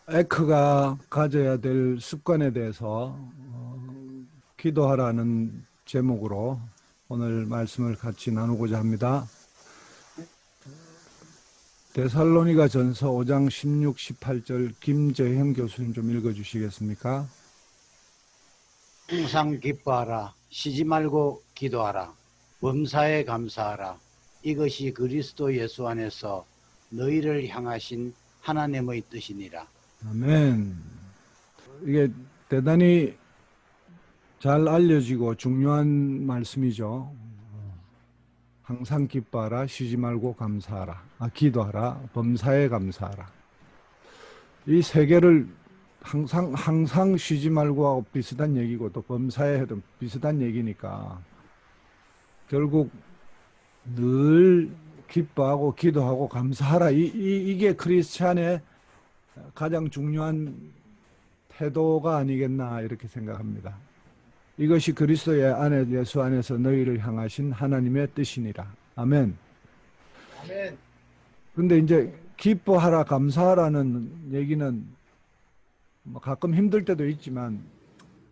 에크가 가져야 될 습관에 대해서 기도하라는 제목으로 오늘 말씀을 같이 나누고자 합니다. 데살로니가 전서 5장 16, 18절 김재형 교수님 좀 읽어주시겠습니까? 항상 기뻐하라. 쉬지 말고 기도하라. 범사에 감사하라. 이것이 그리스도 예수 안에서 너희를 향하신 하나님의 뜻이니라. 아멘. 이게 대단히 잘 알려지고 중요한 말씀이죠. 항상 기뻐하라, 쉬지 말고 감사하라, 기도하라, 범사에 감사하라. 이 세 개를 항상 쉬지 말고 하고 비슷한 얘기고 또 범사에 해도 비슷한 얘기니까 결국 늘 기뻐하고 기도하고 감사하라. 이게 크리스찬의 가장 중요한 태도가 아니겠나 이렇게 생각합니다. 이것이 그리스도의 안에 예수 안에서 너희를 향하신 하나님의 뜻이니라. 아멘. 아멘. 근데 이제 기뻐하라 감사하라는 얘기는 뭐 가끔 힘들 때도 있지만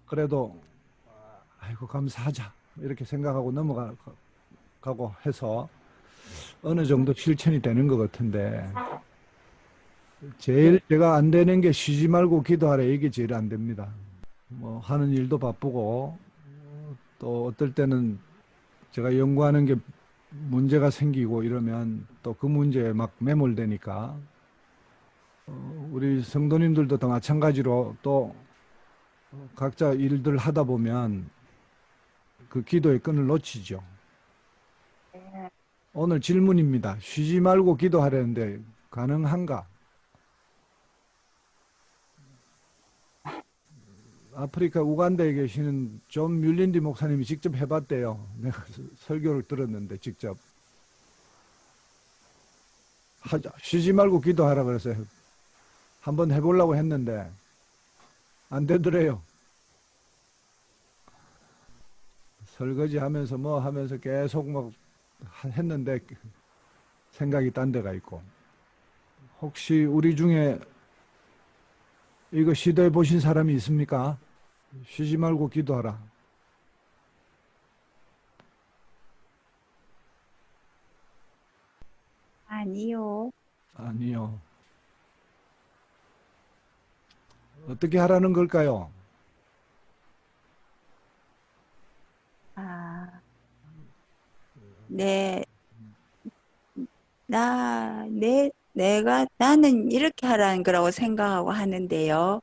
그래도 아이고 감사하자 이렇게 생각하고 넘어가고 해서 어느 정도 실천이 되는 것 같은데 제일 제가 안 되는 게 쉬지 말고 기도하라 이게 제일 안 됩니다. 뭐 하는 일도 바쁘고 또 어떨 때는 제가 연구하는 게 문제가 생기고 이러면 또 그 문제에 막 매몰되니까 우리 성도님들도 다 마찬가지로 또 각자 일들 하다 보면 그 기도의 끈을 놓치죠. 오늘 질문입니다. 쉬지 말고 기도하려는데 가능한가? 아프리카 우간다에 계시는 존 뮬린디 목사님이 직접 해봤대요. 내가 설교를 들었는데 직접 쉬지 말고 기도하라 그랬어요. 한번 해보려고 했는데 안 되더래요. 설거지 하면서 뭐 하면서 계속 막 했는데 생각이 딴 데가 있고. 혹시 우리 중에 이거 시도해 보신 사람이 있습니까? 쉬지 말고 기도하라. 아니요. 아니요. 어떻게 하라는 걸까요? 아, 네, 나는 이렇게 하라는 거라고 생각하고 하는데요.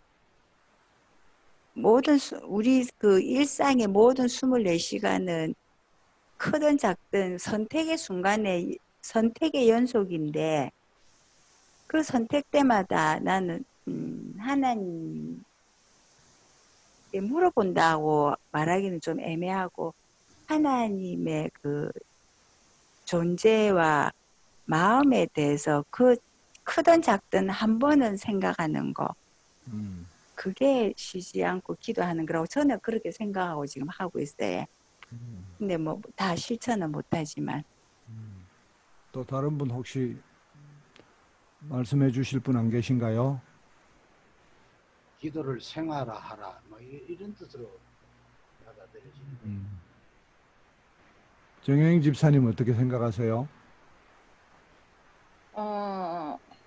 우리 그 일상의 모든 24시간은 크든 작든 선택의 연속인데, 그 선택 때마다 나는, 하나님께 물어본다고 말하기는 좀 애매하고, 하나님의 그 존재와 마음에 대해서 그 크든 작든 한 번은 생각하는 거. 그게 쉬지 않고 기도하는 거라고 저는 그렇게 생각하고 지금 하고 있어요. 근데 뭐 다 실천은 못하지만. 또 다른 분 혹시 말씀해 주실 분 안 계신가요? 기도를 생활화하라. 뭐 이런 뜻으로 받아들여지는. 정혜영 집사님 어떻게 생각하세요?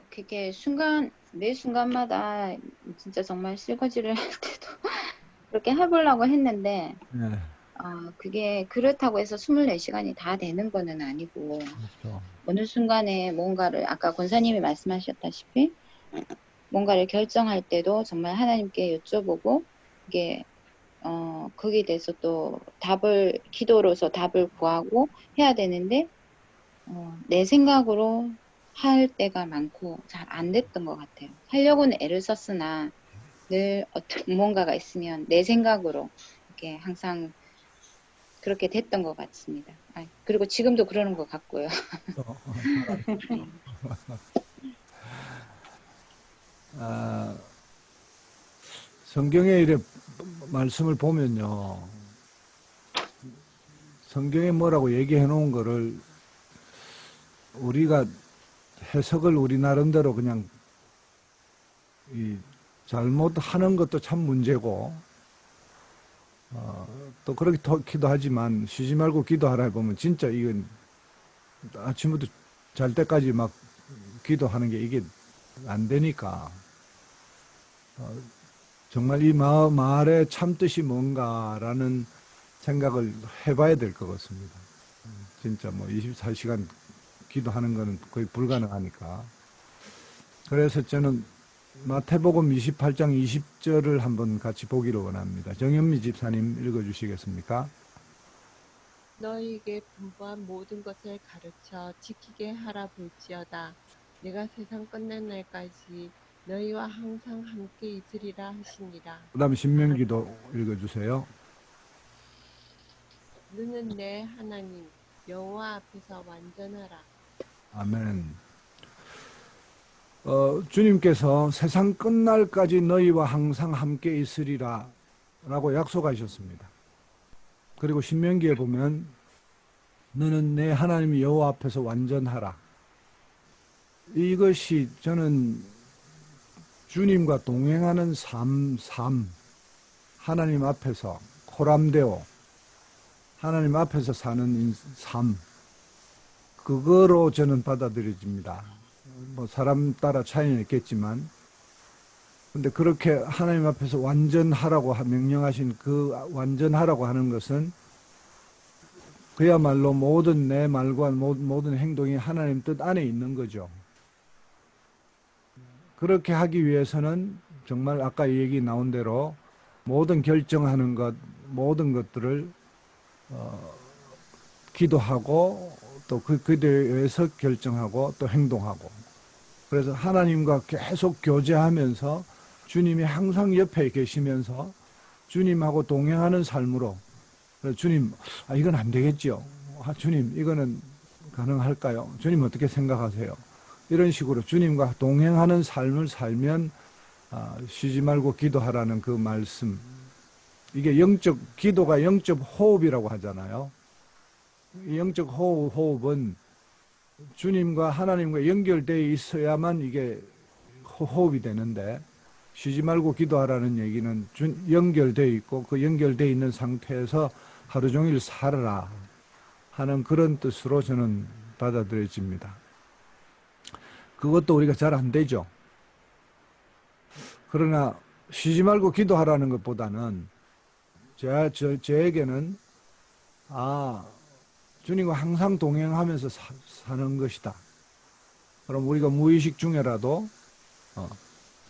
그게 매 순간마다 진짜 정말 설거지를 할 때도 그렇게 해보려고 했는데, 네, 그게 그렇다고 해서 24시간이 다 되는 거는 아니고, 그렇죠. 어느 순간에 뭔가를, 아까 권사님이 말씀하셨다시피, 뭔가를 결정할 때도 정말 하나님께 여쭤보고, 이게, 거기에 대해서 또 기도로서 답을 구하고 해야 되는데, 내 생각으로 할 때가 많고 잘 안 됐던 것 같아요. 하려고는 애를 썼으나 늘 어떤 뭔가가 있으면 내 생각으로 이렇게 항상 그렇게 됐던 것 같습니다. 그리고 지금도 그러는 것 같고요. 성경의 이래 말씀을 보면요. 성경에 뭐라고 얘기해 놓은 거를 우리가 해석을 우리 나름대로 그냥 이 잘못하는 것도 참 문제고, 또 그렇게 기도하지만 쉬지 말고 기도하라 보면 진짜 이건 아침부터 잘 때까지 막 기도하는 게 이게 안 되니까, 정말 이 말의 참뜻이 뭔가라는 생각을 해봐야 될 것 같습니다. 진짜 뭐 24시간 기도하는 거는 거의 불가능하니까. 그래서 저는 마태복음 28장 20절을 한번 같이 보기를 원합니다. 정현미 집사님 읽어주시겠습니까? 너희에게 분부한 모든 것을 가르쳐 지키게 하라 볼지어다. 내가 세상 끝난 날까지 너희와 항상 함께 있으리라 하시니라. 그 다음에 신명기도 읽어주세요. 너는 내 하나님 여호와 앞에서 완전하라. 아멘. 주님께서 세상 끝날까지 너희와 항상 함께 있으리라 라고 약속하셨습니다. 그리고 신명기에 보면 너는 내 하나님 여호와 앞에서 완전하라. 이것이 저는 주님과 동행하는 삶, 하나님 앞에서 코람데오, 하나님 앞에서 사는 삶, 그거로 저는 받아들여집니다. 뭐 사람 따라 차이는 있겠지만, 근데 그렇게 하나님 앞에서 완전하라고 명령하신 그 완전하라고 하는 것은 그야말로 모든 내 말과 모든 행동이 하나님 뜻 안에 있는 거죠. 그렇게 하기 위해서는 정말 아까 얘기 나온 대로 모든 결정하는 것, 모든 것들을 기도하고 또 그에 대해서 결정하고 또 행동하고, 그래서 하나님과 계속 교제하면서 주님이 항상 옆에 계시면서 주님하고 동행하는 삶으로, 주님, 이건 안 되겠죠. 주님, 이거는 가능할까요? 주님 어떻게 생각하세요? 이런 식으로 주님과 동행하는 삶을 살면 쉬지 말고 기도하라는 그 말씀, 이게 기도가 영적 호흡이라고 하잖아요. 이 영적 호흡은 주님과 하나님과 연결되어 있어야만 이게 호흡이 되는데, 쉬지 말고 기도하라는 얘기는 연결되어 있고 그 연결되어 있는 상태에서 하루 종일 살아라 하는 그런 뜻으로 저는 받아들여집니다. 그것도 우리가 잘 안 되죠. 그러나 쉬지 말고 기도하라는 것보다는 저에게는 주님과 항상 동행하면서 사는 것이다. 그럼 우리가 무의식 중에라도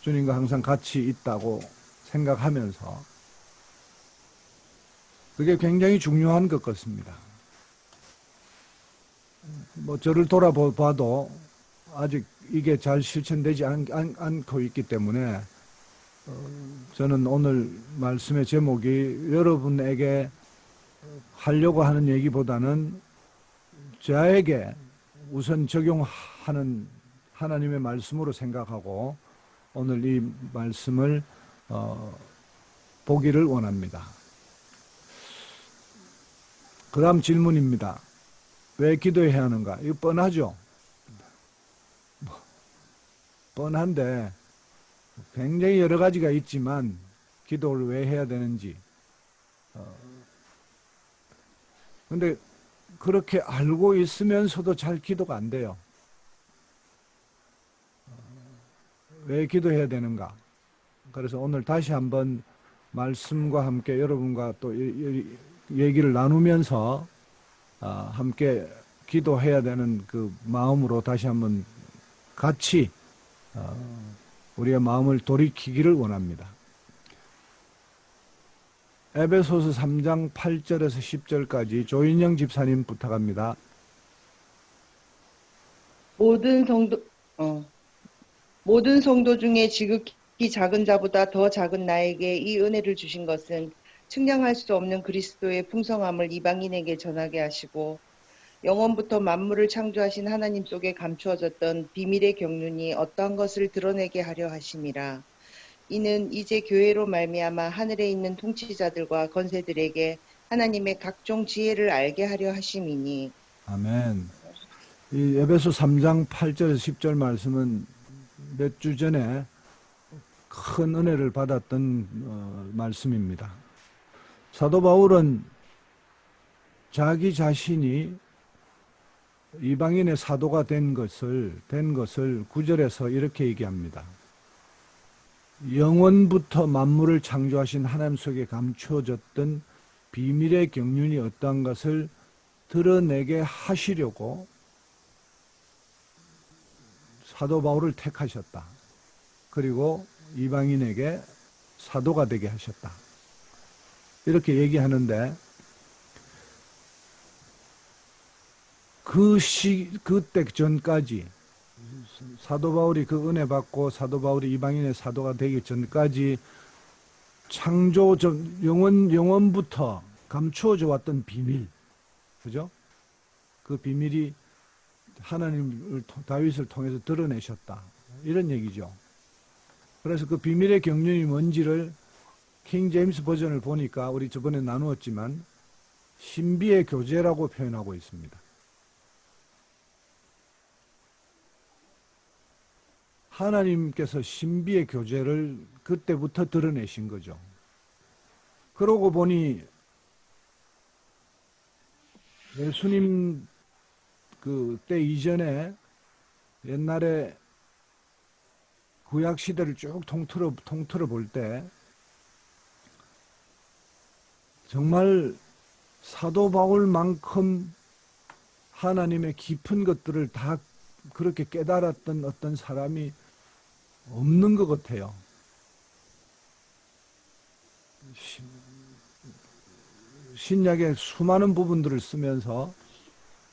주님과 항상 같이 있다고 생각하면서, 그게 굉장히 중요한 것 같습니다. 뭐 저를 돌아봐도 아직 이게 잘 실천되지 않고 있기 때문에 저는 오늘 말씀의 제목이 여러분에게 하려고 하는 얘기보다는 저에게 우선 적용하는 하나님의 말씀으로 생각하고 오늘 이 말씀을 보기를 원합니다. 그 다음 질문입니다. 왜 기도해야 하는가? 이거 뻔하죠? 뻔한데 굉장히 여러 가지가 있지만 기도를 왜 해야 되는지, 근데 그렇게 알고 있으면서도 잘 기도가 안 돼요. 왜 기도해야 되는가? 그래서 오늘 다시 한번 말씀과 함께 여러분과 또 얘기를 나누면서 함께 기도해야 되는 그 마음으로 다시 한번 같이 우리의 마음을 돌이키기를 원합니다. 에베소서 3장 8절에서 10절까지 조인영 집사님 부탁합니다. 모든 성도 중에 지극히 작은 자보다 더 작은 나에게 이 은혜를 주신 것은 측량할 수 없는 그리스도의 풍성함을 이방인에게 전하게 하시고 영원부터 만물을 창조하신 하나님 속에 감추어졌던 비밀의 경륜이 어떠한 것을 드러내게 하려 하심이라. 이는 이제 교회로 말미암아 하늘에 있는 통치자들과 권세들에게 하나님의 각종 지혜를 알게 하려 하심이니. 아멘. 이 에베소 3장 8절에서 10절 말씀은 몇 주 전에 큰 은혜를 받았던 말씀입니다. 사도 바울은 자기 자신이 이방인의 사도가 된 것을 9절에서 이렇게 얘기합니다. 영원부터 만물을 창조하신 하나님 속에 감추어졌던 비밀의 경륜이 어떠한 것을 드러내게 하시려고 사도 바울을 택하셨다. 그리고 이방인에게 사도가 되게 하셨다. 이렇게 얘기하는데 그때 전까지 사도 바울이 그 은혜 받고 사도 바울이 이방인의 사도가 되기 전까지 창조 영원부터 감추어져 왔던 비밀, 그죠? 그 비밀이 하나님을 다윗을 통해서 드러내셨다. 이런 얘기죠. 그래서 그 비밀의 경륜이 뭔지를 킹 제임스 버전을 보니까 우리 저번에 나누었지만 신비의 교제라고 표현하고 있습니다. 하나님께서 신비의 교제를 그때부터 드러내신 거죠. 그러고 보니 예수님 그때 이전에 옛날에 구약 시대를 쭉 통틀어 볼 때 정말 사도 바울만큼 하나님의 깊은 것들을 다 그렇게 깨달았던 어떤 사람이 없는 것 같아요. 신약의 수많은 부분들을 쓰면서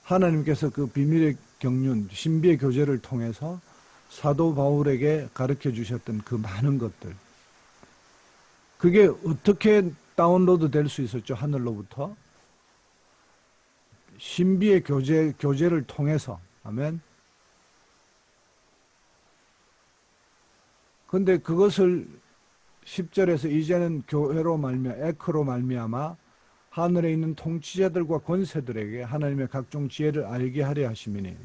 하나님께서 그 비밀의 경륜, 신비의 교제를 통해서 사도 바울에게 가르쳐 주셨던 그 많은 것들. 그게 어떻게 다운로드 될 수 있었죠? 하늘로부터. 신비의 교제를 통해서. 아멘. 근데 그것을 10절에서 이제는 교회로 에크로 말미암아 하늘에 있는 통치자들과 권세들에게 하나님의 각종 지혜를 알게 하려 하심이니.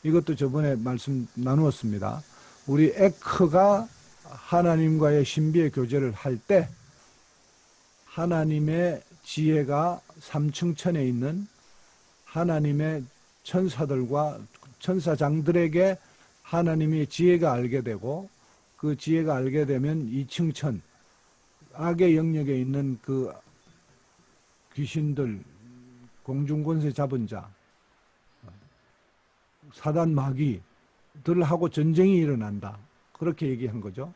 이것도 저번에 말씀 나누었습니다. 우리 에크가 하나님과의 신비의 교제를 할 때 하나님의 지혜가 삼층천에 있는 하나님의 천사들과 천사장들에게 하나님의 지혜가 알게 되고 그 지혜가 알게 되면 이층천 악의 영역에 있는 그 귀신들, 공중권세 잡은 자, 사단 마귀들하고 전쟁이 일어난다. 그렇게 얘기한 거죠.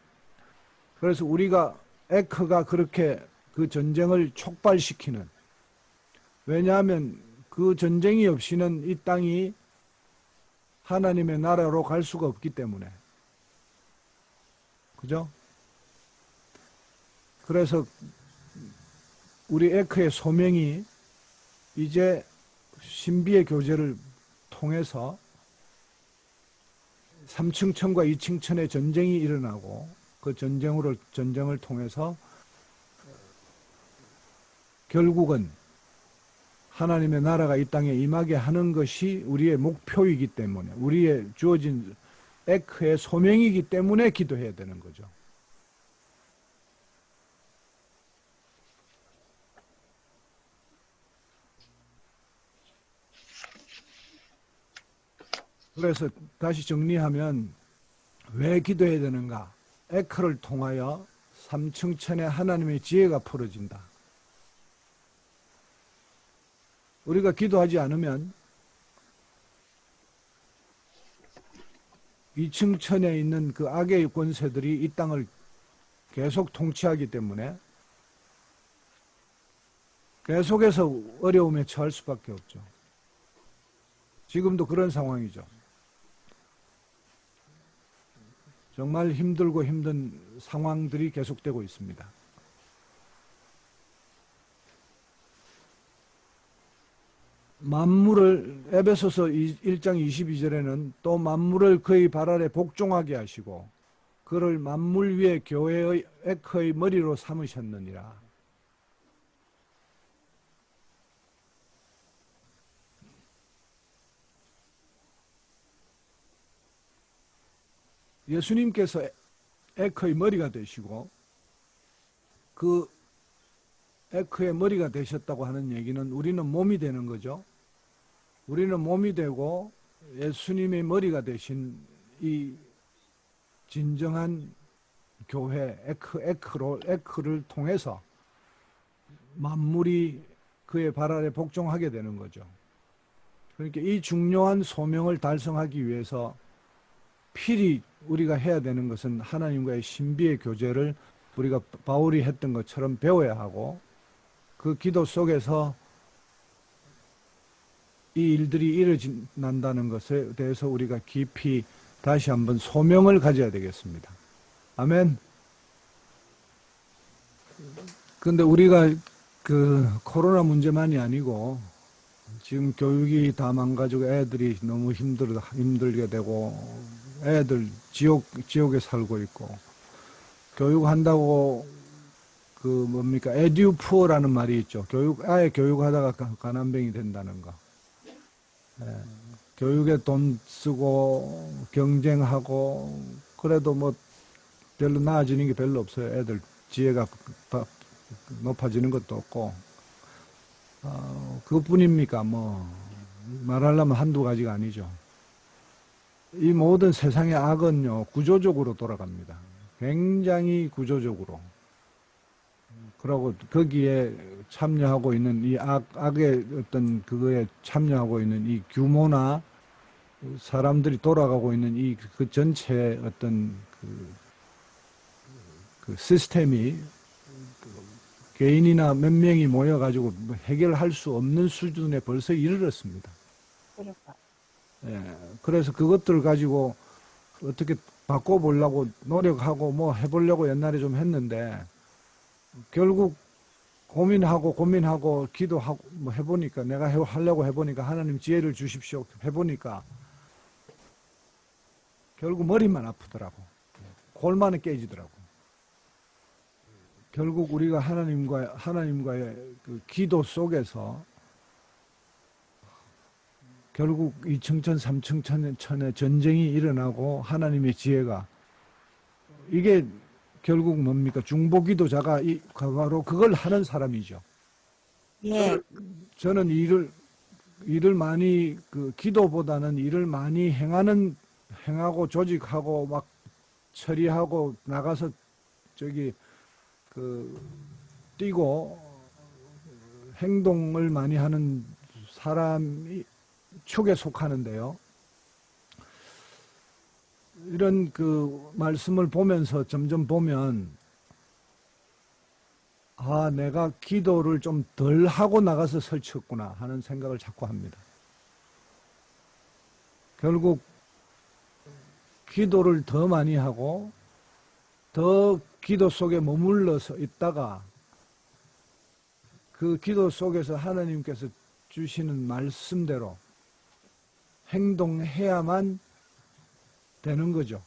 그래서 우리가 에크가 그렇게 그 전쟁을 촉발시키는, 왜냐하면 그 전쟁이 없이는 이 땅이 하나님의 나라로 갈 수가 없기 때문에. 그죠? 그래서 우리 에크의 소명이 이제 신비의 교제를 통해서 3층천과 2층천의 전쟁이 일어나고 그 전쟁을 통해서 결국은 하나님의 나라가 이 땅에 임하게 하는 것이 우리의 목표이기 때문에 우리의 주어진 에크의 소명이기 때문에 기도해야 되는 거죠. 그래서 다시 정리하면 왜 기도해야 되는가? 에크를 통하여 삼층천의 하나님의 지혜가 풀어진다. 우리가 기도하지 않으면 이층천에 있는 그 악의 권세들이 이 땅을 계속 통치하기 때문에 계속해서 어려움에 처할 수밖에 없죠. 지금도 그런 상황이죠. 정말 힘들고 힘든 상황들이 계속되고 있습니다. 만물을 에베소서 1장 22절에는 또 만물을 그의 발 아래 복종하게 하시고 그를 만물 위에 교회의 에크의 머리로 삼으셨느니라. 예수님께서 에크의 머리가 되시고, 그 에크의 머리가 되셨다고 하는 얘기는 우리는 몸이 되는 거죠. 우리는 몸이 되고 예수님의 머리가 되신 이 진정한 교회 에크를 통해서 만물이 그의 발 아래 복종하게 되는 거죠. 그러니까 이 중요한 소명을 달성하기 위해서 필히 우리가 해야 되는 것은 하나님과의 신비의 교제를 우리가 바울이 했던 것처럼 배워야 하고, 그 기도 속에서 이 일들이 일어난다는 것에 대해서 우리가 깊이 다시 한번 소명을 가져야 되겠습니다. 아멘. 근데 우리가 그 코로나 문제만이 아니고 지금 교육이 다 망가지고 애들이 너무 힘들게 되고 애들 지옥에 살고 있고, 교육한다고 그 뭡니까 에듀푸어라는 말이 있죠. 아예 교육하다가 가난뱅이 된다는 거. 예, 교육에 돈 쓰고 경쟁하고 그래도 뭐 별로 나아지는 게 별로 없어요. 애들 지혜가 높아지는 것도 없고, 그것뿐입니까? 뭐 말하려면 한두 가지가 아니죠. 이 모든 세상의 악은요 구조적으로 돌아갑니다. 굉장히 구조적으로. 그러고 거기에 참여하고 있는 이 악의 어떤 그거에 참여하고 있는 이 규모나 사람들이 돌아가고 있는 이 그 전체 어떤 그 시스템이 개인이나 몇 명이 모여가지고 해결할 수 없는 수준에 벌써 이르렀습니다. 예, 그래서 그것들을 가지고 어떻게 바꿔보려고 노력하고 뭐 해보려고 옛날에 좀 했는데, 결국 고민하고 기도하고 뭐 해보니까, 내가 하려고 해보니까 하나님 지혜를 주십시오 해보니까 결국 머리만 아프더라고. 골만은 깨지더라고. 결국 우리가 하나님과의 그 기도 속에서 결국 2층천 3층천의 전쟁이 일어나고, 하나님의 지혜가 이게 결국 뭡니까? 중보기도자가 바로 그걸 하는 사람이죠. 예, 저는 일을 많이 기도보다는 일을 많이 행하고 조직하고 막 처리하고 나가서 뛰고 행동을 많이 하는 사람이 축에 속하는데요. 이런 그 말씀을 보면서 점점 보면, 내가 기도를 좀 덜 하고 나가서 설쳤구나 하는 생각을 자꾸 합니다. 결국 기도를 더 많이 하고 더 기도 속에 머물러서 있다가 그 기도 속에서 하나님께서 주시는 말씀대로 행동해야만 되는 거죠.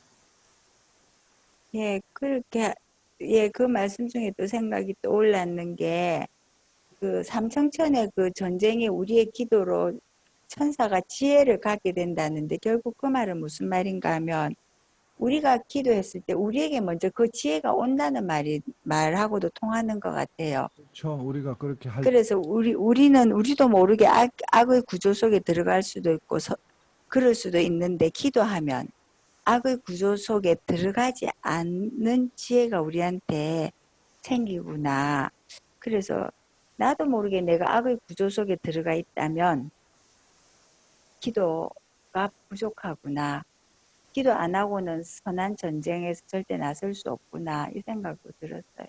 예, 그렇게, 예, 그 말씀 중에 또 생각이 떠올랐는 게, 그 삼청천의 그 전쟁이 우리의 기도로 천사가 지혜를 갖게 된다는데, 결국 그 말은 무슨 말인가 하면, 우리가 기도했을 때 우리에게 먼저 그 지혜가 온다는 말하고도 통하는 것 같아요. 그렇죠. 우리가 그렇게 그래서 우리도 모르게 악의 구조 속에 들어갈 수도 있고, 그럴 수도 있는데, 기도하면 악의 구조 속에 들어가지 않는 지혜가 우리한테 생기구나. 그래서 나도 모르게 내가 악의 구조 속에 들어가 있다면 기도가 부족하구나. 기도 안 하고는 선한 전쟁에서 절대 나설 수 없구나. 이 생각도 들었어요.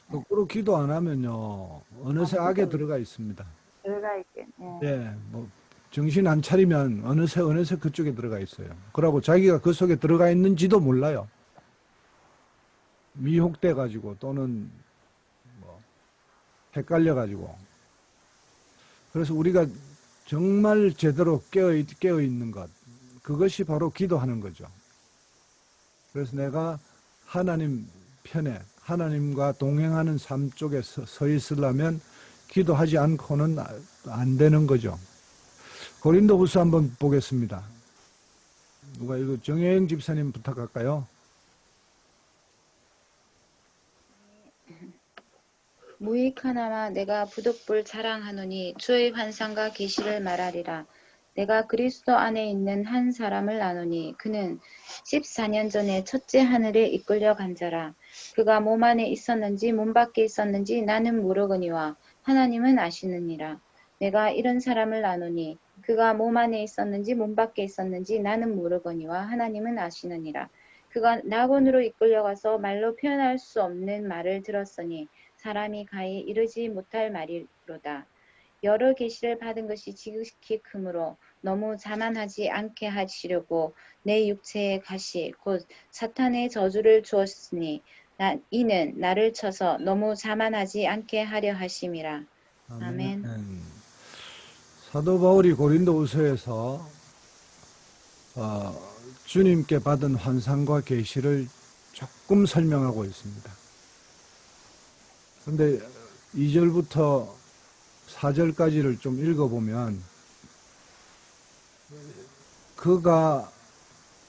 거꾸로 기도 안 하면요 어느새 악에 들어가 있습니다. 들어가 있겠네. 예, 뭐 정신 안 차리면 어느새 그쪽에 들어가 있어요. 그러고 자기가 그 속에 들어가 있는지도 몰라요. 미혹돼 가지고 또는 뭐 헷갈려 가지고. 그래서 우리가 정말 제대로 깨어 있는 것, 그것이 바로 기도하는 거죠. 그래서 내가 하나님 편에 하나님과 동행하는 삶 쪽에 서 있으려면 기도하지 않고는 안 되는 거죠. 고린도후서 한번 보겠습니다. 누가 이거 정혜영 집사님 부탁할까요? 무익하나마 내가 부득불 자랑하노니 주의 환상과 계시를 말하리라. 내가 그리스도 안에 있는 한 사람을 아노니 그는 14년 전에 첫째 하늘에 이끌려 간 자라. 그가 몸 안에 있었는지 몸 밖에 있었는지 나는 모르거니와 하나님은 아시느니라. 내가 이런 사람을 아노니 그가 몸 안에 있었는지 몸 밖에 있었는지 나는 모르거니와 하나님은 아시느니라. 그가 낙원으로 이끌려가서 말로 표현할 수 없는 말을 들었으니 사람이 가히 이르지 못할 말이로다. 여러 계시를 받은 것이 지극히 크므로 너무 자만하지 않게 하시려고 내 육체에 가시 곧 사탄의 저주를 주었으니 이는 나를 쳐서 너무 자만하지 않게 하려 하심이라. 아멘. 사도 바울이 고린도후서에서 주님께 받은 환상과 계시를 조금 설명하고 있습니다. 그런데 2절부터 4절까지를 좀 읽어보면 그가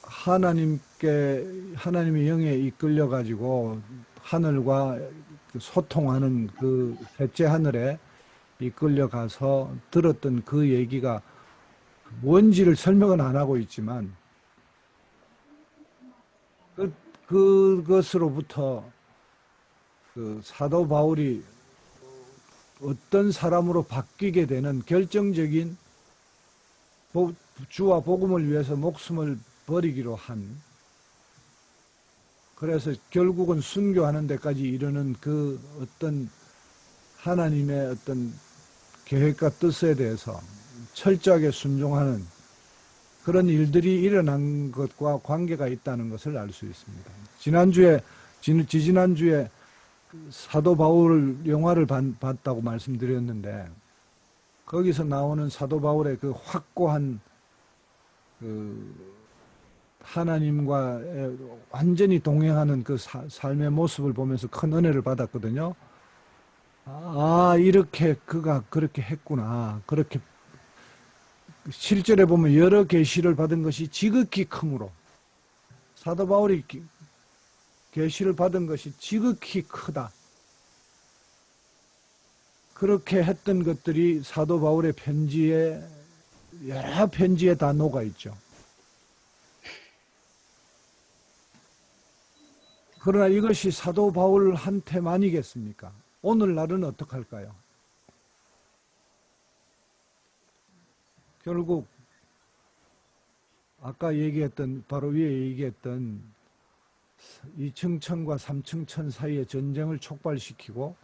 하나님의 영에 이끌려 가지고 하늘과 소통하는 그 셋째 하늘에 이끌려 가서 들었던 그 얘기가 뭔지를 설명은 안 하고 있지만 그것으로부터 그 사도 바울이 어떤 사람으로 바뀌게 되는 결정적인 주와 복음을 위해서 목숨을 버리기로 한, 그래서 결국은 순교하는 데까지 이르는 그 어떤 하나님의 어떤 계획과 뜻에 대해서 철저하게 순종하는 그런 일들이 일어난 것과 관계가 있다는 것을 알 수 있습니다. 지지난주에 사도 바울 영화를 봤다고 말씀드렸는데 거기서 나오는 사도 바울의 그 확고한 그 하나님과 완전히 동행하는 그 삶의 모습을 보면서 큰 은혜를 받았거든요. 이렇게 그가 그렇게 했구나. 그렇게 실제로 보면 여러 계시를 받은 것이 지극히 크므로 사도 바울이 계시를 받은 것이 지극히 크다. 그렇게 했던 것들이 사도 바울의 편지에 여러 편지에 다 녹아 있죠. 그러나 이것이 사도 바울한테만이겠습니까? 오늘날은 어떡할까요? 결국 아까 얘기했던 바로 위에 얘기했던 2층 천과 3층 천 사이의 전쟁을 촉발시키고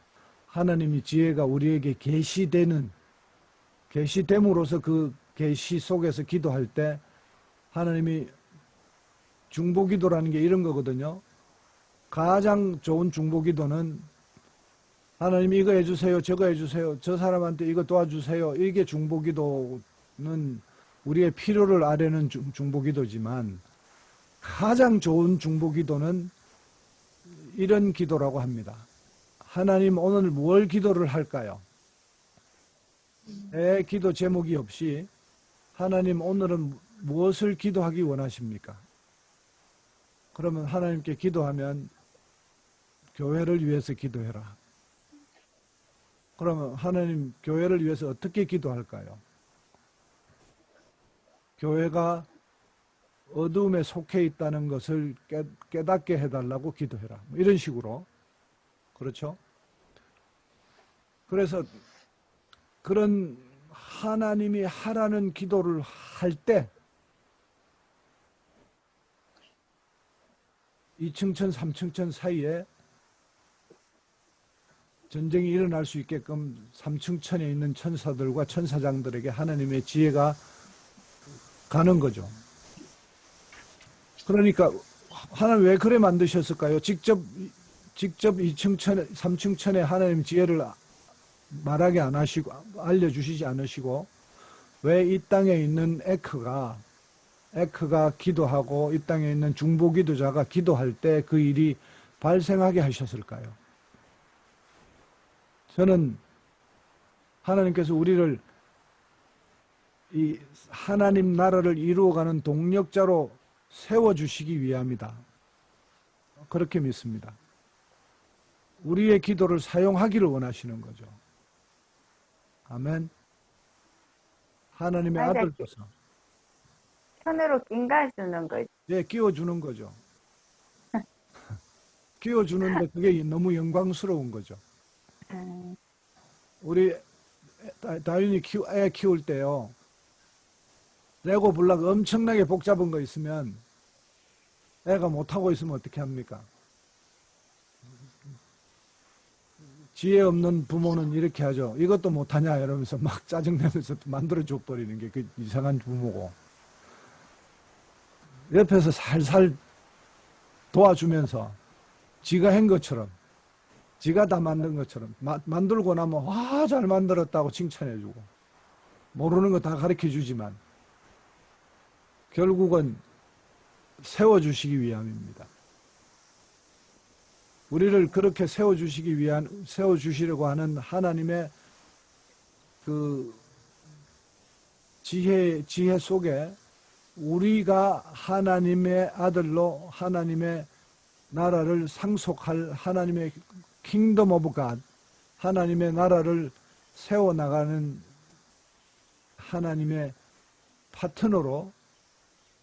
하나님이 지혜가 우리에게 계시됨으로써 그 계시 속에서 기도할 때 하나님이 중보기도라는 게 이런 거거든요. 가장 좋은 중보기도는 하나님 이거 해주세요, 저거 해주세요, 저 사람한테 이거 도와주세요. 이게 중보기도는 우리의 필요를 아뢰는 중보기도지만 가장 좋은 중보기도는 이런 기도라고 합니다. 하나님 오늘 뭘 기도를 할까요? 기도 제목이 없이 하나님 오늘은 무엇을 기도하기 원하십니까? 그러면 하나님께 기도하면 교회를 위해서 기도해라. 그러면 하나님 교회를 위해서 어떻게 기도할까요? 교회가 어두움에 속해 있다는 것을 깨닫게 해달라고 기도해라. 이런 식으로. 그렇죠? 그래서 그런 하나님이 하라는 기도를 할 때 2층천, 3층천 사이에 전쟁이 일어날 수 있게끔 3층천에 있는 천사들과 천사장들에게 하나님의 지혜가 가는 거죠. 그러니까 하나님 왜 그래 만드셨을까요? 직접 2층천에, 3층천에 하나님 지혜를 말하게 안 하시고 알려주시지 않으시고 왜 이 땅에 있는 에크가 기도하고 이 땅에 있는 중보기도자가 기도할 때 그 일이 발생하게 하셨을까요? 저는 하나님께서 우리를 이 하나님 나라를 이루어가는 동력자로 세워주시기 위함이다. 그렇게 믿습니다. 우리의 기도를 사용하기를 원하시는 거죠. 아멘. 하나님의 맞아. 아들로서 손으로 낀가 주는 거지. 예, 끼워주는 거죠. 끼워주는데 그게 너무 영광스러운 거죠. 우리 다윈이 애 키울 때요. 레고 블락 엄청나게 복잡한 거 있으면 애가 못하고 있으면 어떻게 합니까? 지혜 없는 부모는 이렇게 하죠. 이것도 못하냐 이러면서 막 짜증내면서 만들어줘 버리는 게 그 이상한 부모고, 옆에서 살살 도와주면서 지가 한 것처럼, 지가 다 만든 것처럼 만들고 나면 와, 잘 만들었다고 칭찬해주고 모르는 거 다 가르쳐 주지만 결국은 세워주시기 위함입니다. 우리를 그렇게 세워주시려고 하는 하나님의 그 지혜 속에 우리가 하나님의 아들로 하나님의 나라를 상속할 하나님의 킹덤 오브 갓, 하나님의 나라를 세워나가는 하나님의 파트너로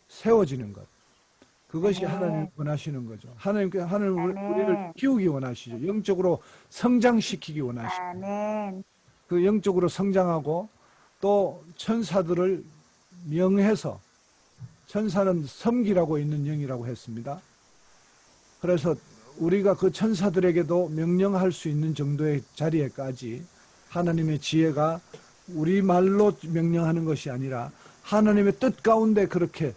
세워지는 것. 그것이 하나님 원하시는 거죠. 하나님 우리를 키우기 원하시죠. 영적으로 성장시키기 원하시죠. 아멘. 그 영적으로 성장하고 또 천사들을 명해서, 천사는 섬기라고 있는 영이라고 했습니다. 그래서 우리가 그 천사들에게도 명령할 수 있는 정도의 자리에까지 하나님의 지혜가 우리말로 명령하는 것이 아니라 하나님의 뜻 가운데 그렇게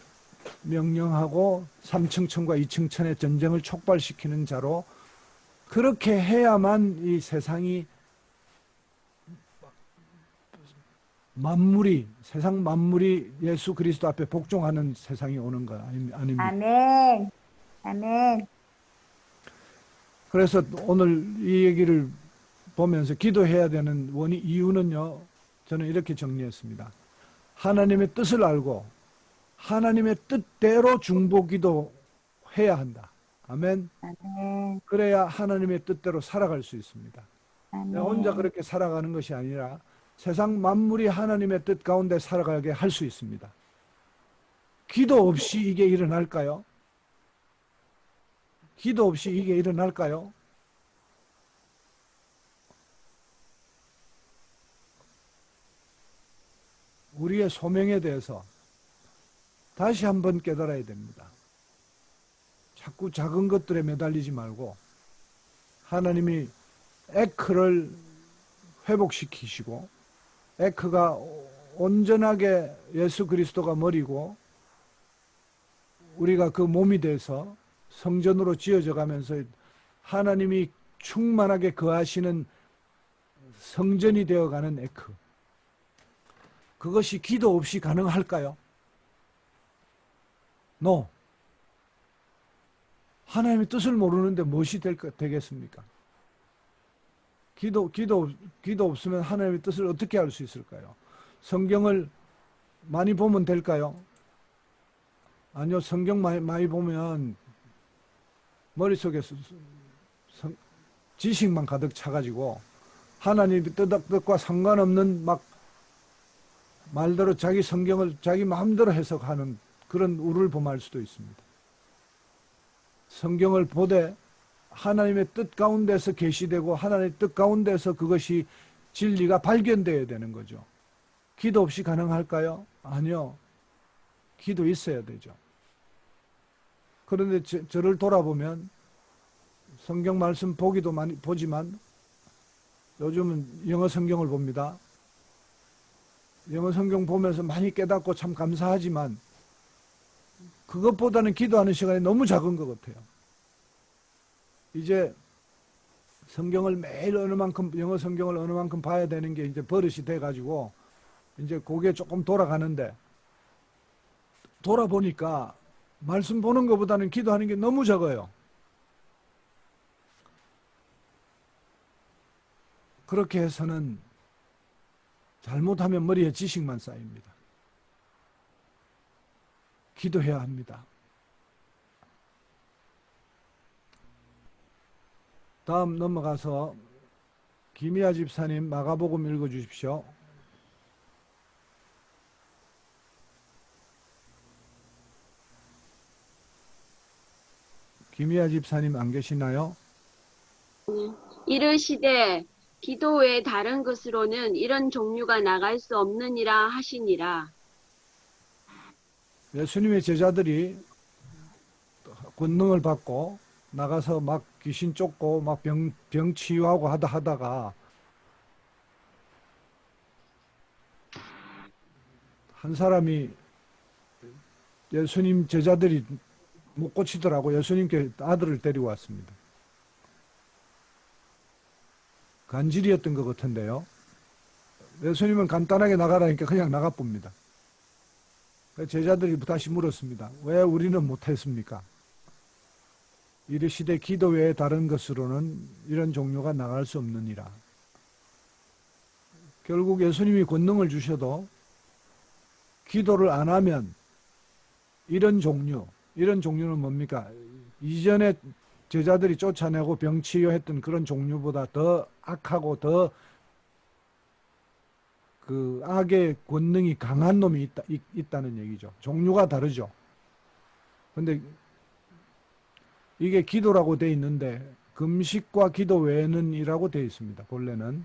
명령하고 3층 천과 2층 천의 전쟁을 촉발시키는 자로, 그렇게 해야만 이 세상이 세상 만물이 예수 그리스도 앞에 복종하는 세상이 오는 거 아닙니까? 아멘. 아멘. 그래서 오늘 이 얘기를 보면서 기도해야 되는 이유는요, 저는 이렇게 정리했습니다. 하나님의 뜻을 알고 하나님의 뜻대로 중보기도 해야 한다. 아멘. 아멘. 그래야 하나님의 뜻대로 살아갈 수 있습니다. 아멘. 내가 혼자 그렇게 살아가는 것이 아니라 세상 만물이 하나님의 뜻 가운데 살아가게 할 수 있습니다. 기도 없이 이게 일어날까요? 기도 없이 이게 일어날까요? 우리의 소명에 대해서 다시 한번 깨달아야 됩니다. 자꾸 작은 것들에 매달리지 말고 하나님이 에크를 회복시키시고, 에크가 온전하게 예수 그리스도가 머리고 우리가 그 몸이 돼서 성전으로 지어져 가면서 하나님이 충만하게 거하시는 성전이 되어가는 에크, 그것이 기도 없이 가능할까요? No. 하나님의 뜻을 모르는데 무엇이 되겠습니까? 기도 없으면 하나님의 뜻을 어떻게 알 수 있을까요? 성경을 많이 보면 될까요? 아니요, 성경 많이 보면 머릿속에 지식만 가득 차가지고 하나님의 뜻과 상관없는 막 말대로 자기 성경을 자기 마음대로 해석하는 그런 우를 범할 수도 있습니다. 성경을 보되 하나님의 뜻 가운데서 계시되고 하나님의 뜻 가운데서 그것이 진리가 발견되어야 되는 거죠. 기도 없이 가능할까요? 아니요. 기도 있어야 되죠. 그런데 저를 돌아보면 성경 말씀 보기도 많이 보지만 요즘은 영어 성경을 봅니다. 영어 성경 보면서 많이 깨닫고 참 감사하지만 그것보다는 기도하는 시간이 너무 작은 것 같아요. 이제 성경을 매일 어느 만큼, 영어 성경을 어느 만큼 봐야 되는 게 이제 버릇이 돼가지고 이제 그게 조금 돌아가는데, 돌아보니까 말씀 보는 것보다는 기도하는 게 너무 적어요. 그렇게 해서는 잘못하면 머리에 지식만 쌓입니다. 기도해야 합니다. 다음 넘어가서 김희아 집사님 마가복음 읽어 주십시오. 김희아 집사님 안 계시나요? 이르시되 기도 외 다른 것으로는 이런 종류가 나갈 수 없느니라 하시니라. 예수님의 제자들이 권능을 받고 나가서 막 귀신 쫓고 막 병 치유하고 하다가 한 사람이 예수님 제자들이 못 고치더라고 예수님께 아들을 데리고 왔습니다. 간질이었던 것 같은데요. 예수님은 간단하게 나가라니까 그냥 나가봅니다. 제자들이 다시 물었습니다. 왜 우리는 못했습니까? 이르시되 기도 외에 다른 것으로는 이런 종류가 나갈 수 없느니라. 결국 예수님이 권능을 주셔도 기도를 안 하면 이런 종류는 뭡니까? 이전에 제자들이 쫓아내고 병 치유했던 그런 종류보다 더 악하고 더 그 악의 권능이 강한 놈이 있다는 얘기죠. 종류가 다르죠. 근데 이게 기도라고 돼 있는데 금식과 기도 외에는 이라고 돼 있습니다. 본래는.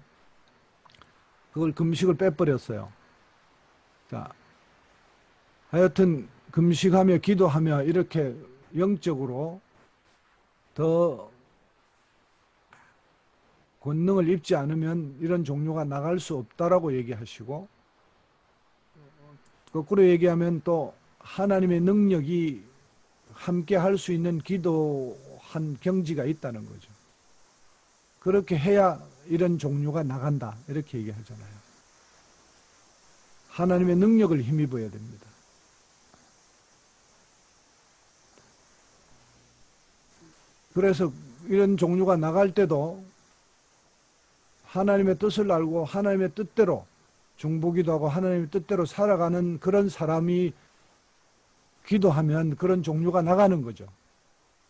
그걸 금식을 빼버렸어요. 자, 하여튼 금식하며 기도하며 이렇게 영적으로 더 권능을 입지 않으면 이런 종류가 나갈 수 없다라고 얘기하시고 거꾸로 얘기하면 또 하나님의 능력이 함께 할 수 있는 기도한 경지가 있다는 거죠. 그렇게 해야 이런 종류가 나간다 이렇게 얘기하잖아요. 하나님의 능력을 힘입어야 됩니다. 그래서 이런 종류가 나갈 때도 하나님의 뜻을 알고 하나님의 뜻대로 중보기도 하고 하나님의 뜻대로 살아가는 그런 사람이 기도하면 그런 종류가 나가는 거죠.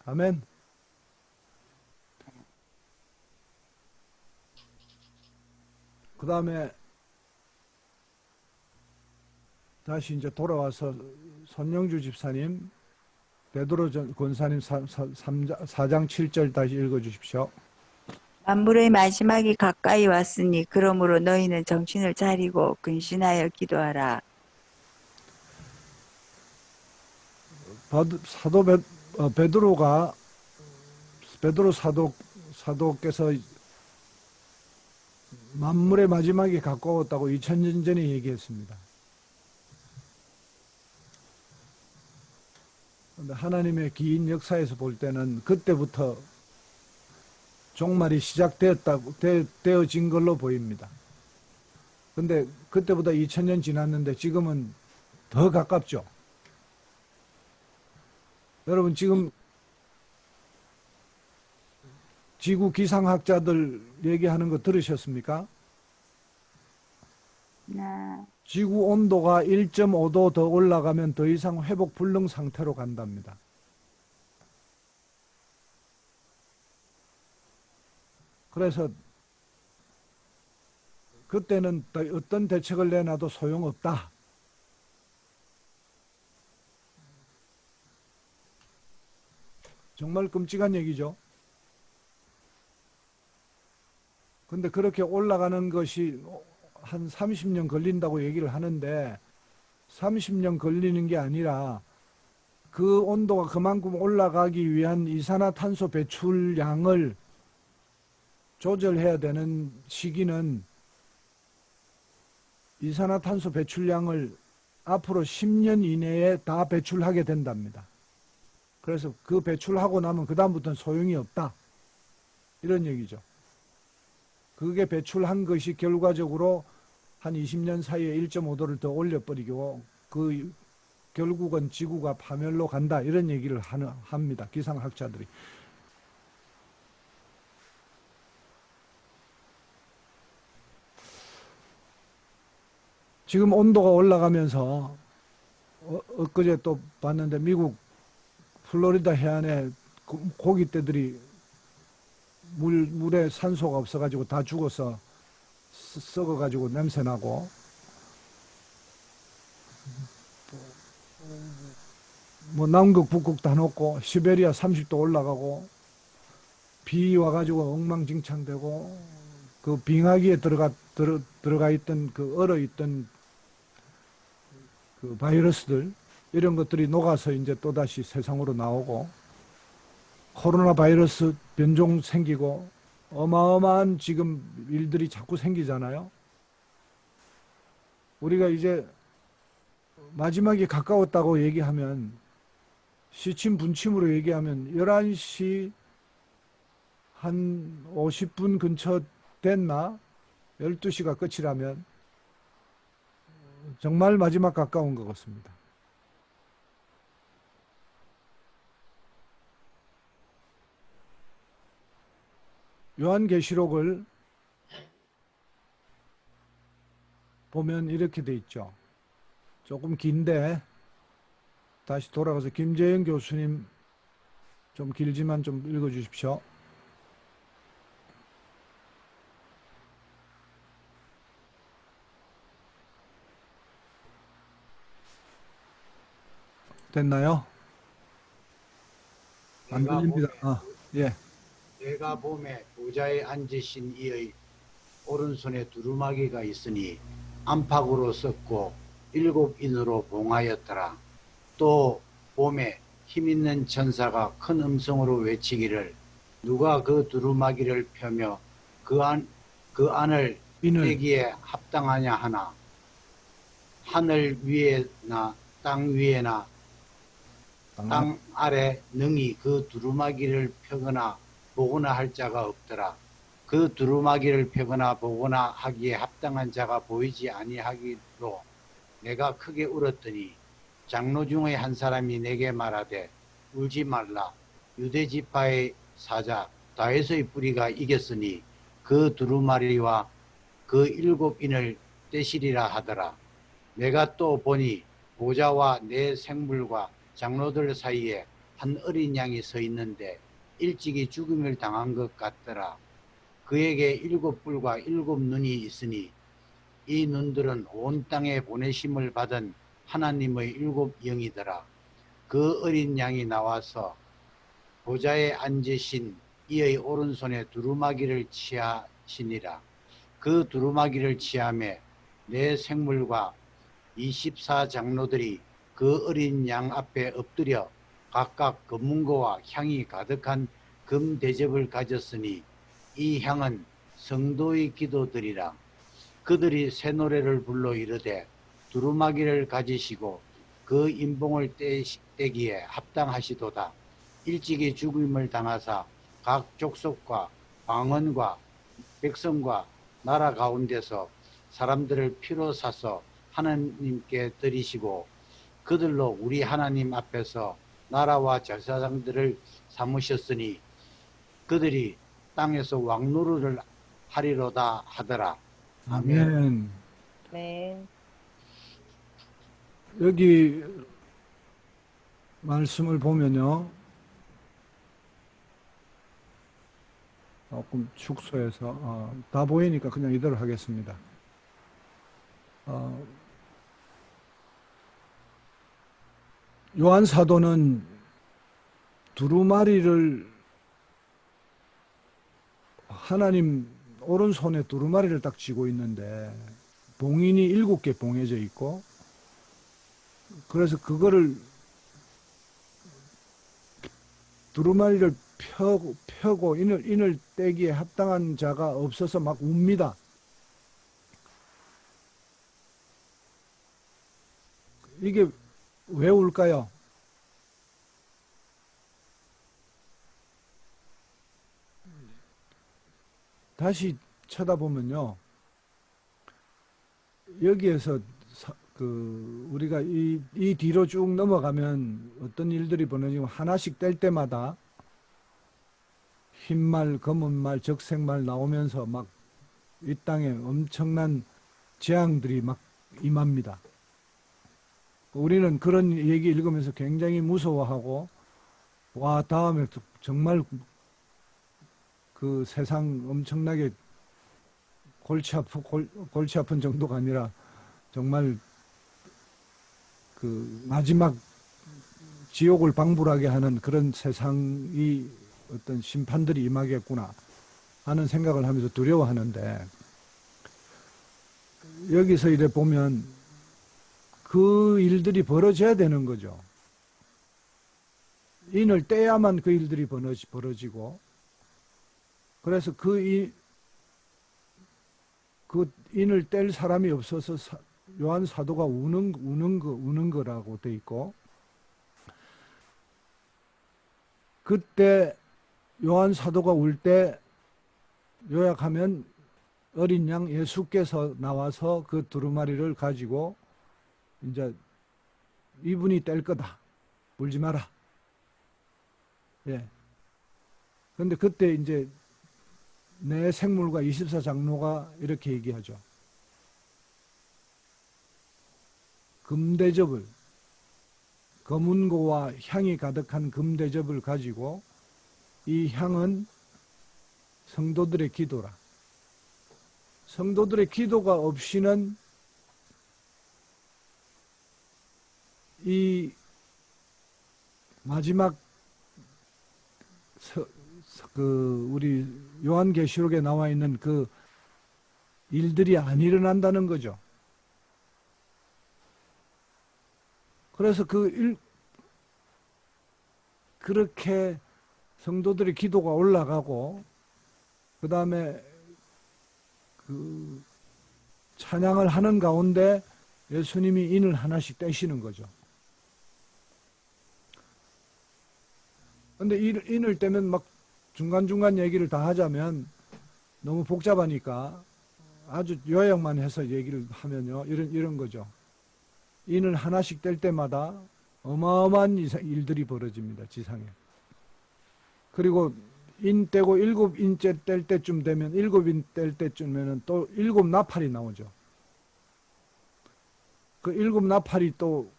아멘. 그 다음에 다시 이제 돌아와서 손영주 집사님 베드로 권사님 4장 7절 다시 읽어주십시오. 만물의 마지막이 가까이 왔으니 그러므로 너희는 정신을 차리고 근신하여 기도하라. 베드로 사도께서 만물의 마지막이 가까웠다고 2000년 전에 얘기했습니다. 그런데 하나님의 긴 역사에서 볼 때는 그때부터 종말이 되어진 걸로 보입니다. 근데 그때보다 2000년 지났는데 지금은 더 가깝죠. 여러분 지금 지구 기상학자들 얘기하는 거 들으셨습니까? 네. 지구 온도가 1.5도 더 올라가면 더 이상 회복 불능 상태로 간답니다. 그래서 그때는 어떤 대책을 내놔도 소용없다. 정말 끔찍한 얘기죠. 근데 그렇게 올라가는 것이 한 30년 걸린다고 얘기를 하는데 30년 걸리는 게 아니라 그 온도가 그만큼 올라가기 위한 이산화탄소 배출량을 조절해야 되는 시기는 이산화탄소 배출량을 앞으로 10년 이내에 다 배출하게 된답니다. 그래서 그 배출하고 나면 그 다음부터는 소용이 없다. 이런 얘기죠. 그게 배출한 것이 결과적으로 한 20년 사이에 1.5도를 더 올려버리고 그 결국은 지구가 파멸로 간다. 이런 얘기를 합니다. 기상학자들이. 지금 온도가 올라가면서 엊그제 또 봤는데 미국 플로리다 해안에 고깃떼들이 물에 산소가 없어가지고 다 죽어서 썩어가지고 냄새 나고, 뭐 남극 북극 다 녹고 시베리아 30도 올라가고 비 와가지고 엉망진창되고 그 빙하기에 들어가 있던 그 얼어 있던 그 바이러스들 이런 것들이 녹아서 이제 또다시 세상으로 나오고 코로나 바이러스 변종 생기고 어마어마한 지금 일들이 자꾸 생기잖아요. 우리가 이제 마지막에 가까웠다고 얘기하면 시침 분침으로 얘기하면 11시 한 50분 근처 됐나? 12시가 끝이라면 정말 마지막 가까운 것 같습니다. 요한계시록을 보면 이렇게 돼 있죠. 조금 긴데 다시 돌아가서 김재영 교수님 좀 길지만 좀 읽어 주십시오. 됐나요? 안 내가 들립니다. 봄에, 예. 내가 봄에 보좌에 앉으신 이의 오른손에 두루마기가 있으니 안팎으로 썼고 7인으로 봉하였더라. 또 봄에 힘있는 천사가 큰 음성으로 외치기를 누가 그 두루마기를 펴며 그 안을 인을 떼기에 합당하냐 하나 하늘 위에나 땅 위에나 땅 아래 능히 그 두루마기를 펴거나 보거나 할 자가 없더라. 그 두루마기를 펴거나 보거나 하기에 합당한 자가 보이지 아니하기로 내가 크게 울었더니 장로 중의 한 사람이 내게 말하되 울지 말라. 유대 지파의 사자 다윗의 뿌리가 이겼으니 그 두루마리와 그 7인을 떼시리라 하더라. 내가 또 보니 보좌와 내 생물과 장로들 사이에 한 어린 양이 서 있는데 일찍이 죽음을 당한 것 같더라. 그에게 7뿔과 7눈이 있으니 이 눈들은 온 땅에 보내심을 받은 하나님의 7영이더라. 그 어린 양이 나와서 보좌에 앉으신 이의 오른손에 두루마기를 취하시니라. 그 두루마기를 취함에 내 생물과 24장로들이 그 어린 양 앞에 엎드려 각각 금문고와 향이 가득한 금 대접을 가졌으니 이 향은 성도의 기도들이라. 그들이 새 노래를 불러 이르되 두루마기를 가지시고 그 인봉을 떼기에 합당하시도다. 일찍이 죽임을 당하사 각 족속과 방언과 백성과 나라 가운데서 사람들을 피로 사서 하나님께 드리시고 그들로 우리 하나님 앞에서 나라와 제사장들을 삼으셨으니 그들이 땅에서 왕노릇을 하리로다 하더라. 아멘. 아멘. 네. 여기 말씀을 보면요. 조금 축소해서 다 보이니까 그냥 이대로 하겠습니다. 요한 사도는 두루마리를 하나님 오른손에 두루마리를 딱 쥐고 있는데 봉인이 7개 봉해져 있고 그래서 그거를 두루마리를 펴고 인을 떼기에 합당한 자가 없어서 막 웁니다. 이게 왜 울까요? 다시 쳐다보면요. 여기에서 우리가 이 뒤로 쭉 넘어가면 어떤 일들이 벌어지고 하나씩 뗄 때마다 흰말, 검은말, 적색말 나오면서 막 이 땅에 엄청난 재앙들이 막 임합니다. 우리는 그런 얘기 읽으면서 굉장히 무서워하고 와 다음에 정말 그 세상 엄청나게 골치 아픈 정도가 아니라 정말 그 마지막 지옥을 방불하게 하는 그런 세상이 어떤 심판들이 임하겠구나 하는 생각을 하면서 두려워하는데, 여기서 이래 보면 그 일들이 벌어져야 되는 거죠. 인을 떼야만 그 일들이 벌어지고, 그래서 그 인을 뗄 사람이 없어서 요한 사도가 우는 거라고 돼 있고, 그때 요한 사도가 울 때 요약하면 어린 양 예수께서 나와서 그 두루마리를 가지고 이제 이분이 뗄 거다. 울지 마라. 예. 근데 그때 이제 내 생물과 24장로가 이렇게 얘기하죠. 금대접을, 검은고와 향이 가득한 금대접을 가지고, 이 향은 성도들의 기도라. 성도들의 기도가 없이는 이 마지막 우리 요한계시록에 나와 있는 그 일들이 안 일어난다는 거죠. 그래서 그렇게 성도들의 기도가 올라가고, 그 다음에 그 찬양을 하는 가운데 예수님이 인을 하나씩 떼시는 거죠. 근데 인을 떼면 막 중간중간 얘기를 다 하자면 너무 복잡하니까 아주 요약만 해서 얘기를 하면요. 이런 거죠. 인을 하나씩 뗄 때마다 어마어마한 일들이 벌어집니다. 지상에. 그리고 인 떼고 7인째 뗄 때쯤 되면, 7인 뗄 때쯤에는 또 7나팔이 나오죠. 그 7나팔이 또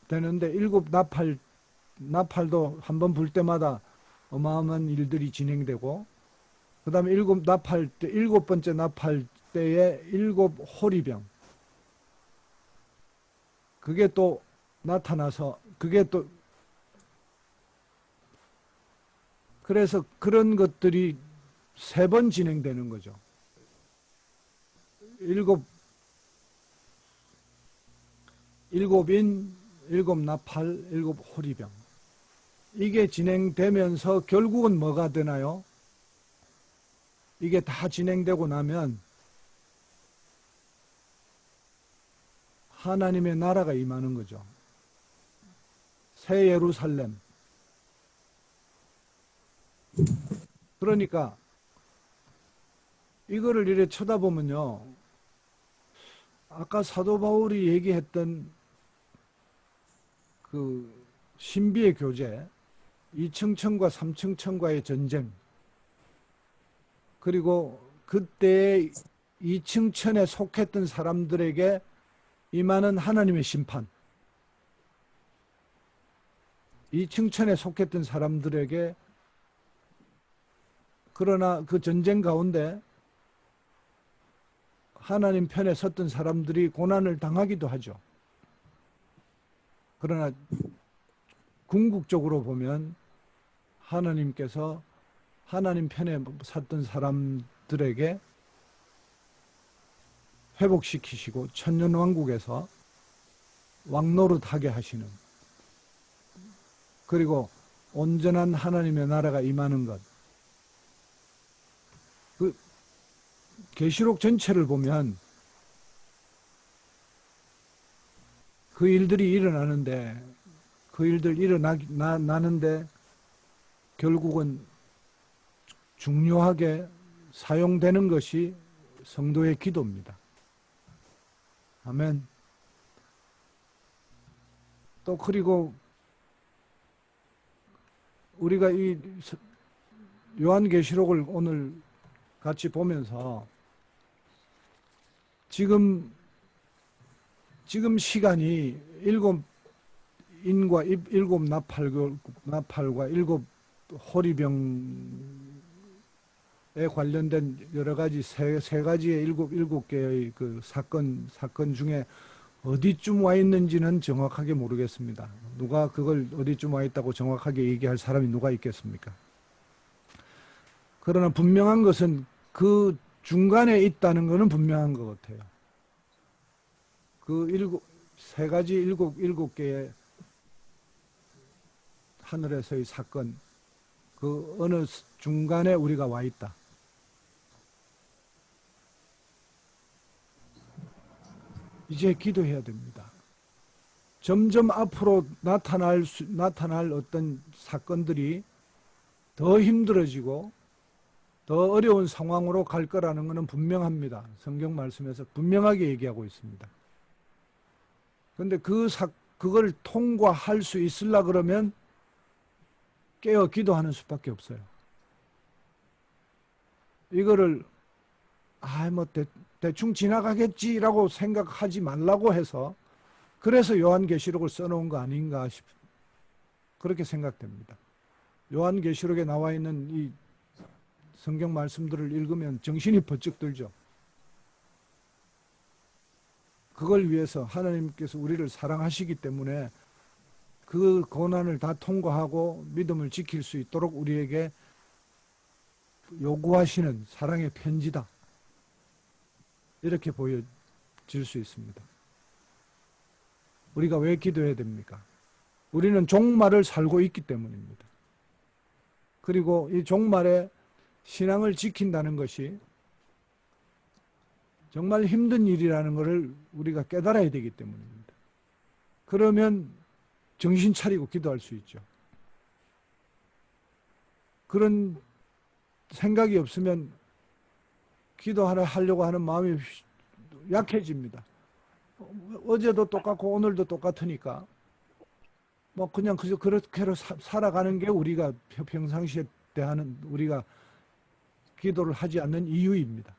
되는데, 7나팔도 한번 불 때마다 어마어마한 일들이 진행되고, 그 다음에 7나팔 때, 7번째 나팔 때에 7 호리병, 그게 또 나타나서, 그게 또, 그래서 그런 것들이 3번 진행되는 거죠. 7인, 7나팔, 7 호리병. 이게 진행되면서 결국은 뭐가 되나요? 이게 다 진행되고 나면 하나님의 나라가 임하는 거죠. 새 예루살렘. 그러니까 이거를 이렇게 쳐다보면요, 아까 사도 바울이 얘기했던 그 신비의 교제, 2층 천과 3층 천과의 전쟁, 그리고 그때 2층 천에 속했던 사람들에게 임하는 하나님의 심판, 2층 천에 속했던 사람들에게, 그러나 그 전쟁 가운데 하나님 편에 섰던 사람들이 고난을 당하기도 하죠. 그러나 궁극적으로 보면 하나님께서 하나님 편에 섰던 사람들에게 회복시키시고 천년왕국에서 왕노릇하게 하시는, 그리고 온전한 하나님의 나라가 임하는 것. 그 계시록 전체를 보면 그 일들이 일어나는데, 그 일들 일어나는데 결국은 중요하게 사용되는 것이 성도의 기도입니다. 아멘. 또 그리고 우리가 이 요한계시록을 오늘 같이 보면서 지금 시간이 7인과 7 나팔과 7 호리병 관련된 여러 가지 세 가지의 일곱 개의 그 사건 중에 어디쯤 와 있는지는 정확하게 모르겠습니다. 누가 그걸 어디쯤 와 있다고 정확하게 얘기할 사람이 누가 있겠습니까? 그러나 분명한 것은 그 중간에 있다는 것은 분명한 것 같아요. 그 세 가지 일곱 개의 하늘에서의 사건, 그 어느 중간에 우리가 와 있다. 이제 기도해야 됩니다. 점점 앞으로 나타날 어떤 사건들이 더 힘들어지고 더 어려운 상황으로 갈 거라는 것은 분명합니다. 성경 말씀에서 분명하게 얘기하고 있습니다. 그런데 그걸 통과할 수 있으려 그러면 깨어 기도하는 수밖에 없어요. 이거를 뭐 대충 지나가겠지라고 생각하지 말라고 해서 그래서 요한계시록을 써놓은 거 아닌가 그렇게 생각됩니다. 요한계시록에 나와 있는 이 성경 말씀들을 읽으면 정신이 번쩍 들죠. 그걸 위해서 하나님께서 우리를 사랑하시기 때문에 그 고난을 다 통과하고 믿음을 지킬 수 있도록 우리에게 요구하시는 사랑의 편지다. 이렇게 보여질 수 있습니다. 우리가 왜 기도해야 됩니까? 우리는 종말을 살고 있기 때문입니다. 그리고 이 종말에 신앙을 지킨다는 것이 정말 힘든 일이라는 것을 우리가 깨달아야 되기 때문입니다. 그러면 정신 차리고 기도할 수 있죠. 그런 생각이 없으면 기도하려고 하는 마음이 약해집니다. 어제도 똑같고 오늘도 똑같으니까 뭐 그냥 그렇게 살아가는 게 우리가 평상시에 대하는 우리가 기도를 하지 않는 이유입니다.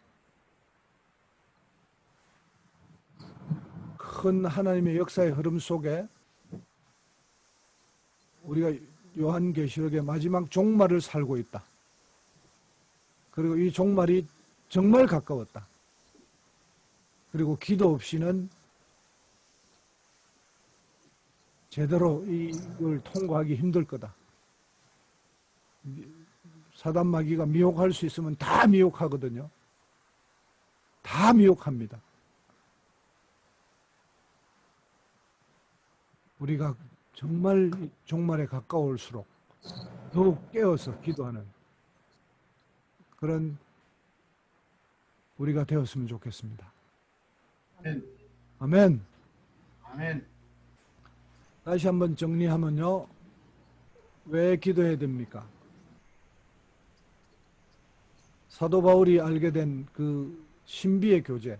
큰 하나님의 역사의 흐름 속에 우리가 요한계시록의 마지막 종말을 살고 있다. 그리고 이 종말이 정말 가까웠다. 그리고 기도 없이는 제대로 이걸 통과하기 힘들 거다. 사단 마귀가 미혹할 수 있으면 다 미혹하거든요. 다 미혹합니다. 우리가 정말 종말에 가까울수록 더욱 깨어서 기도하는 그런 우리가 되었으면 좋겠습니다. 아멘. 아멘. 아멘. 다시 한번 정리하면요. 왜 기도해야 됩니까? 사도 바울이 알게 된 그 신비의 교제,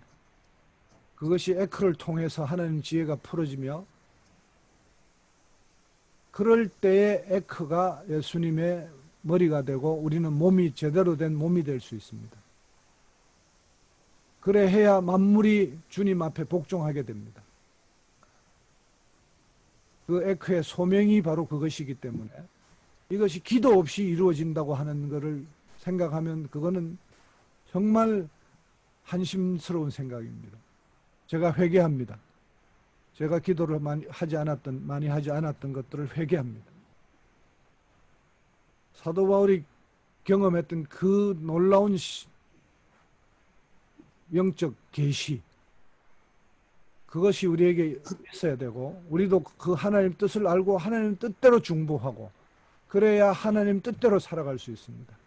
그것이 에크를 통해서 하나님 지혜가 풀어지며 그럴 때에 에크가 예수님의 머리가 되고 우리는 몸이 제대로 된 몸이 될 수 있습니다. 그래 해야 만물이 주님 앞에 복종하게 됩니다. 그 에크의 소명이 바로 그것이기 때문에 이것이 기도 없이 이루어진다고 하는 것을 생각하면 그거는 정말 한심스러운 생각입니다. 제가 회개합니다. 제가 기도를 많이 하지 않았던 것들을 회개합니다. 사도 바울이 경험했던 그 놀라운 영적 계시, 그것이 우리에게 있어야 되고 우리도 그 하나님 뜻을 알고 하나님 뜻대로 중보하고 그래야 하나님 뜻대로 살아갈 수 있습니다.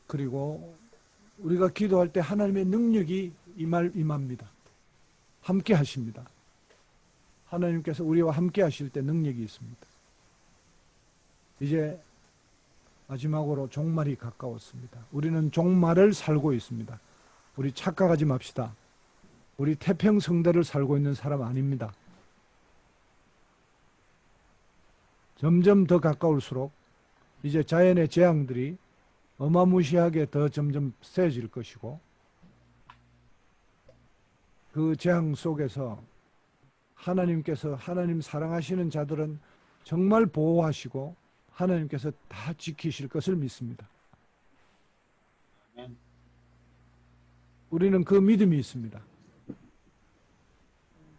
그리고 우리가 기도할 때 하나님의 능력이 임합니다. 함께 하십니다. 하나님께서 우리와 함께 하실 때 능력이 있습니다. 이제 마지막으로 종말이 가까웠습니다. 우리는 종말을 살고 있습니다. 우리 착각하지 맙시다. 우리 태평성대를 살고 있는 사람 아닙니다. 점점 더 가까울수록 이제 자연의 재앙들이 어마무시하게 더 점점 세질 것이고 그 재앙 속에서 하나님께서 하나님 사랑하시는 자들은 정말 보호하시고 하나님께서 다 지키실 것을 믿습니다. 아멘. 우리는 그 믿음이 있습니다.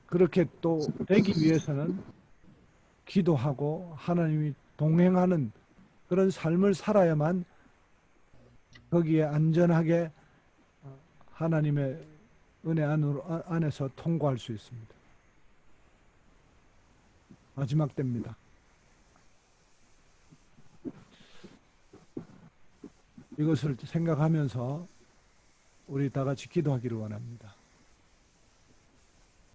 그렇게 또 되기 위해서는 기도하고 하나님이 동행하는 그런 삶을 살아야만 거기에 안전하게 하나님의 은혜 안에서 통과할 수 있습니다. 마지막 때입니다. 이것을 생각하면서 우리 다 같이 기도하기를 원합니다.